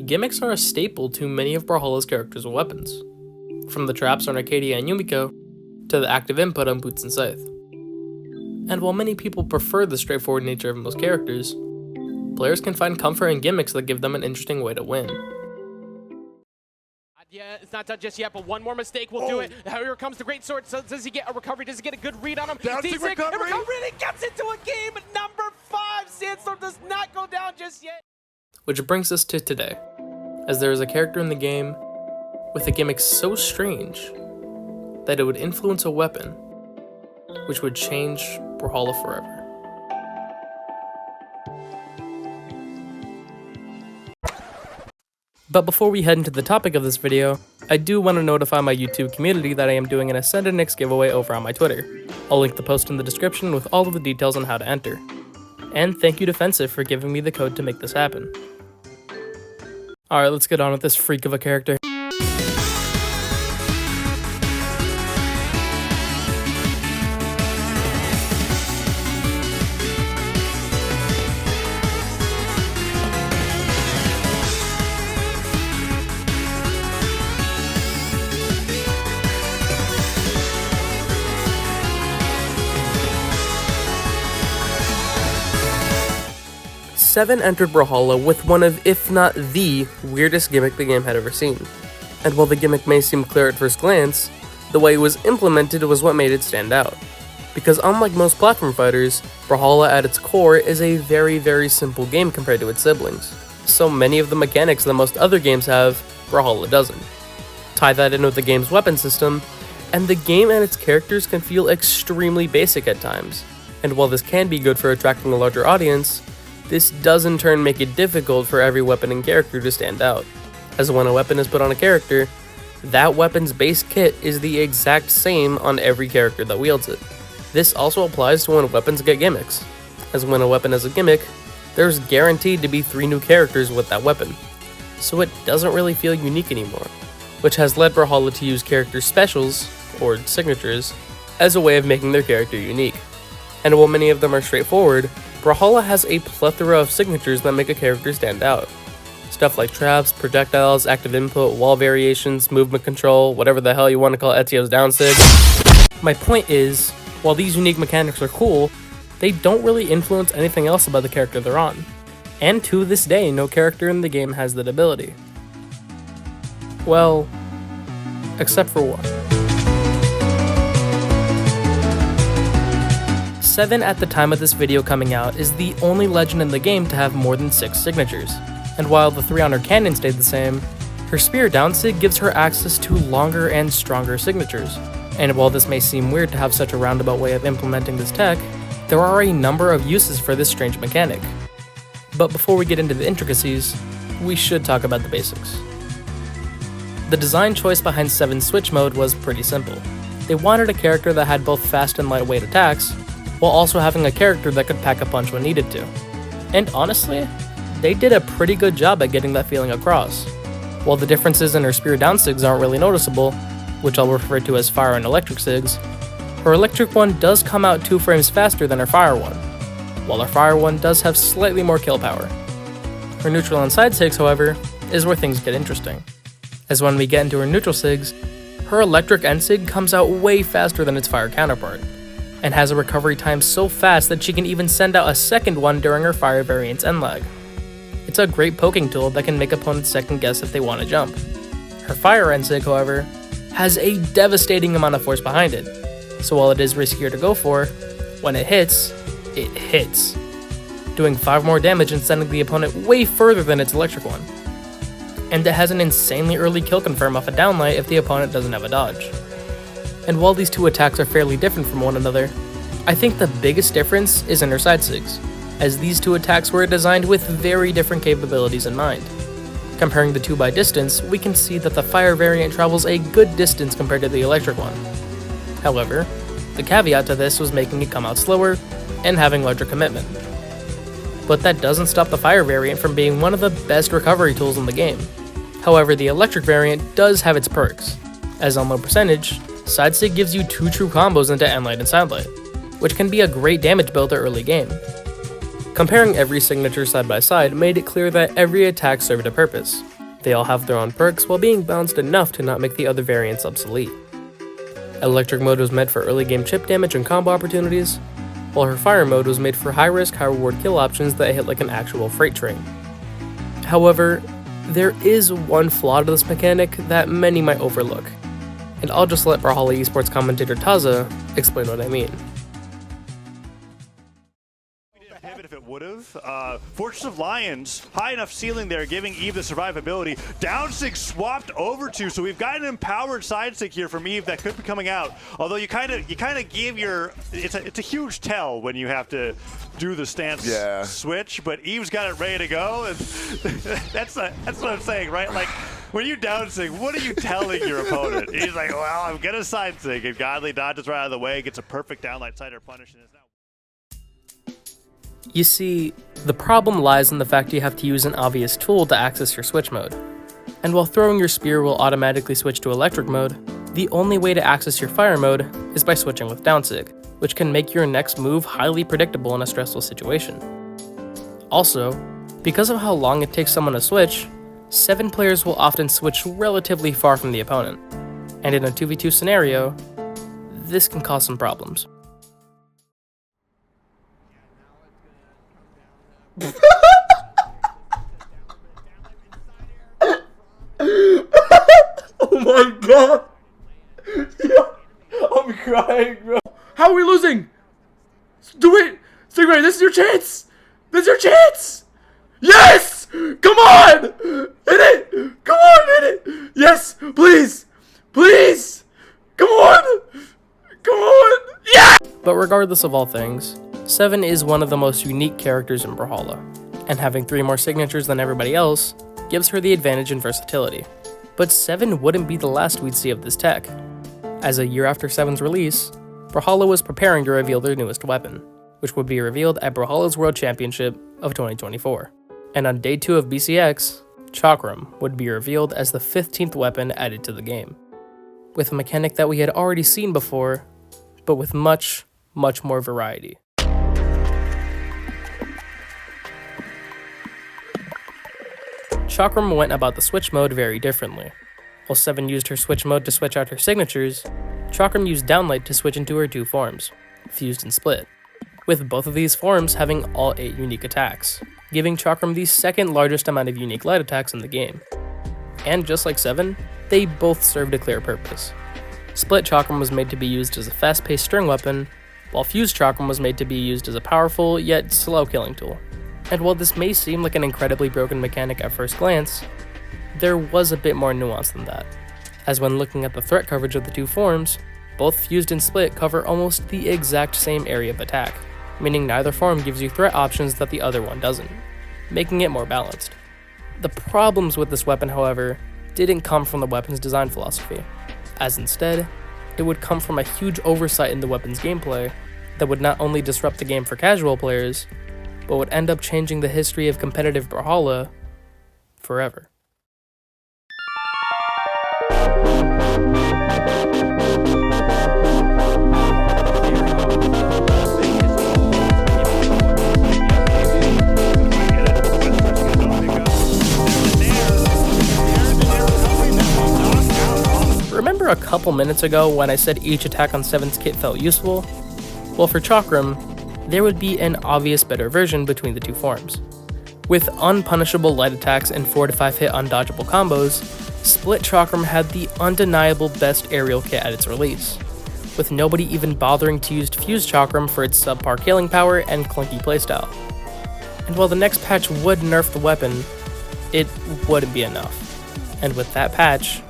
gimmicks are a staple to many of Brawlhalla's characters and weapons, from the traps on Arcadia and Yumiko, to the active input on Boots and Scythe. And while many people prefer the straightforward nature of most characters, players can find comfort in gimmicks that give them an interesting way to win. Yeah, it's not done just yet, but one more mistake will do it. Here comes the great sword. So does he get a recovery? Does he get a good read on him? Bouncing recovery. And he gets into a game number 5. Sandstorm does not go down just yet. Which brings us to today, as there is a character in the game with a gimmick so strange that it would influence a weapon, which would change Brawlhalla forever. But before we head into the topic of this video, I do want to notify my YouTube community that I am doing an Ascend and Nyx giveaway over on my Twitter. I'll link the post in the description with all of the details on how to enter. And thank you Defensive for giving me the code to make this happen. Alright, let's get on with this freak of a character. 7 entered Brawlhalla with one of, if not the, weirdest gimmick the game had ever seen. And while the gimmick may seem clear at first glance, the way it was implemented was what made it stand out. Because unlike most platform fighters, Brawlhalla at its core is a very simple game compared to its siblings. So many of the mechanics that most other games have, Brawlhalla doesn't. Tie that in with the game's weapon system, and the game and its characters can feel extremely basic at times. And while this can be good for attracting a larger audience, this does in turn make it difficult for every weapon and character to stand out, as when a weapon is put on a character, that weapon's base kit is the exact same on every character that wields it. This also applies to when weapons get gimmicks, as when a weapon has a gimmick, there's guaranteed to be 3 new characters with that weapon, so it doesn't really feel unique anymore, which has led Brawlhalla to use character specials, or signatures, as a way of making their character unique. And while many of them are straightforward, Brawlhalla has a plethora of signatures that make a character stand out. Stuff like traps, projectiles, active input, wall variations, movement control, whatever the hell you want to call Ezio's down sig. My point is, while these unique mechanics are cool, they don't really influence anything else about the character they're on. And to this day, no character in the game has that ability. Well, except for one. 7 at the time of this video coming out is the only legend in the game to have more than 6 signatures, and while the 3 on her cannon stayed the same, her spear down sig gives her access to longer and stronger signatures. And while this may seem weird to have such a roundabout way of implementing this tech, there are a number of uses for this strange mechanic. But before we get into the intricacies, we should talk about the basics. The design choice behind 7's switch mode was pretty simple. They wanted a character that had both fast and lightweight attacks, while also having a character that could pack a punch when needed to. And honestly, they did a pretty good job at getting that feeling across. While the differences in her spear down sigs aren't really noticeable, which I'll refer to as fire and electric sigs, her electric one does come out 2 frames faster than her fire one, while her fire one does have slightly more kill power. Her neutral and side sigs, however, is where things get interesting, as when we get into her neutral sigs, her electric end sig comes out way faster than its fire counterpart, and has a recovery time so fast that she can even send out a second one during her fire variant's end lag. It's a great poking tool that can make opponents second guess if they want to jump. Her fire end sig, however, has a devastating amount of force behind it, so while it is riskier to go for, when it hits, doing 5 more damage and sending the opponent way further than its electric one. And it has an insanely early kill confirm off a downlight if the opponent doesn't have a dodge. And while these 2 attacks are fairly different from one another, I think the biggest difference is in her side sigs, as these 2 attacks were designed with very different capabilities in mind. Comparing the 2 by distance, we can see that the fire variant travels a good distance compared to the electric one. However, the caveat to this was making it come out slower and having larger commitment. But that doesn't stop the fire variant from being one of the best recovery tools in the game. However, the electric variant does have its perks, as on low percentage, side sig gives you 2 true combos into endlight and sidelight, which can be a great damage builder early game. Comparing every signature side by side made it clear that every attack served a purpose. They all have their own perks while being balanced enough to not make the other variants obsolete. Electric mode was meant for early game chip damage and combo opportunities, while her fire mode was made for high risk, high reward kill options that hit like an actual freight train. However, there is one flaw to this mechanic that many might overlook, and I'll just let Brawlhalla esports commentator Taza explain what I mean. If it would have. Fortress of Lions, high enough ceiling there, giving Eve the survivability. Down stick swapped over to, so we've got an empowered side stick here from Eve that could be coming out. Although you kind of give your, it's a huge tell when you have to do the stance switch, but Eve's got it ready to go, and that's what I'm saying, right? Like, when you down stick, what are you telling your opponent? He's like, well, I'm gonna side stick, and Godly dodges right out of the way, gets a perfect downlight sider punish, and is now. You see, the problem lies in the fact you have to use an obvious tool to access your switch mode. And while throwing your spear will automatically switch to electric mode, the only way to access your fire mode is by switching with downsig, which can make your next move highly predictable in a stressful situation. Also, because of how long it takes someone to switch, 7 players will often switch relatively far from the opponent, and in a 2v2 scenario, this can cause some problems. Oh my god! Yeah, I'm crying, bro. How are we losing? Do it! Stickman, this is your chance! This is your chance! Yes! Come on! Hit it! Come on, hit it! Yes! Please! Please! Come on! Come on! Yeah! But regardless of all things, 7 is one of the most unique characters in Brawlhalla, and having 3 more signatures than everybody else gives her the advantage in versatility. But 7 wouldn't be the last we'd see of this tech. As a year after 7's release, Brawlhalla was preparing to reveal their newest weapon, which would be revealed at Brawlhalla's World Championship of 2024. And on day 2 of BCX, Chakram would be revealed as the 15th weapon added to the game, with a mechanic that we had already seen before, but with much, much more variety. Chakram went about the switch mode very differently. While 7 used her switch mode to switch out her signatures, Chakram used downlight to switch into her 2 forms, fused and split, with both of these forms having all 8 unique attacks, giving Chakram the second largest amount of unique light attacks in the game. And just like 7, they both served a clear purpose. Split Chakram was made to be used as a fast-paced string weapon, while Fused Chakram was made to be used as a powerful yet slow killing tool. And while this may seem like an incredibly broken mechanic at first glance, there was a bit more nuance than that, as when looking at the threat coverage of the 2 forms, both Fused and Split cover almost the exact same area of attack, meaning neither form gives you threat options that the other one doesn't, making it more balanced. The problems with this weapon, however, didn't come from the weapon's design philosophy, as instead, it would come from a huge oversight in the weapon's gameplay that would not only disrupt the game for casual players, but would end up changing the history of competitive Brawlhalla forever. Remember a couple minutes ago when I said each attack on 7's kit felt useful? Well, for Chakram, there would be an obvious better version between the 2 forms. With unpunishable light attacks and 4 to 5 hit undodgeable combos, Split Chakram had the undeniable best aerial kit at its release, with nobody even bothering to use Fused Chakram for its subpar killing power and clunky playstyle. And while the next patch would nerf the weapon, it wouldn't be enough. And with that patch,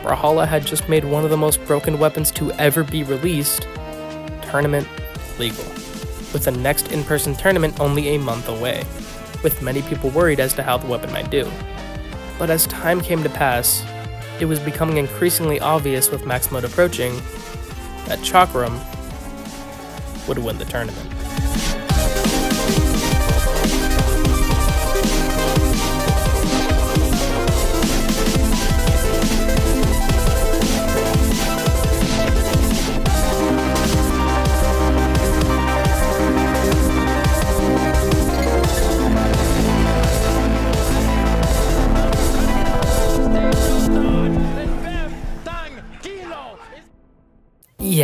Brawlhalla had just made one of the most broken weapons to ever be released tournament legal, with the next in-person tournament only a month away, with many people worried as to how the weapon might do. But as time came to pass, it was becoming increasingly obvious with max mode approaching that Chakram would win the tournament.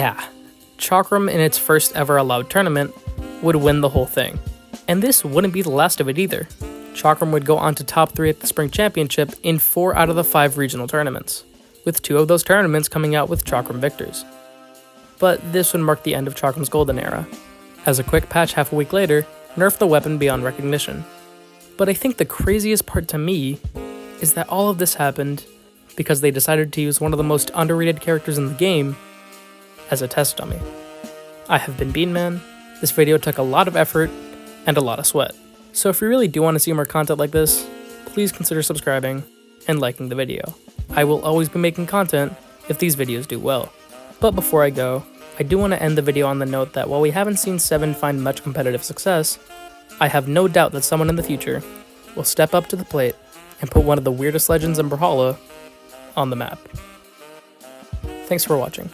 yeah, Chakram in its first ever allowed tournament would win the whole thing. And this wouldn't be the last of it either. Chakram would go on to top 3 at the Spring Championship in 4 out of the 5 regional tournaments, with 2 of those tournaments coming out with Chakram victors. But this would mark the end of Chakram's golden era, as a quick patch half a week later nerfed the weapon beyond recognition. But I think the craziest part to me is that all of this happened because they decided to use one of the most underrated characters in the game as a test dummy. I have been Beanman. This video took a lot of effort and a lot of sweat. So if you really do want to see more content like this, please consider subscribing and liking the video. I will always be making content if these videos do well. But before I go, I do want to end the video on the note that while we haven't seen Seven find much competitive success, I have no doubt that someone in the future will step up to the plate and put one of the weirdest legends in Brawlhalla on the map. Thanks for watching.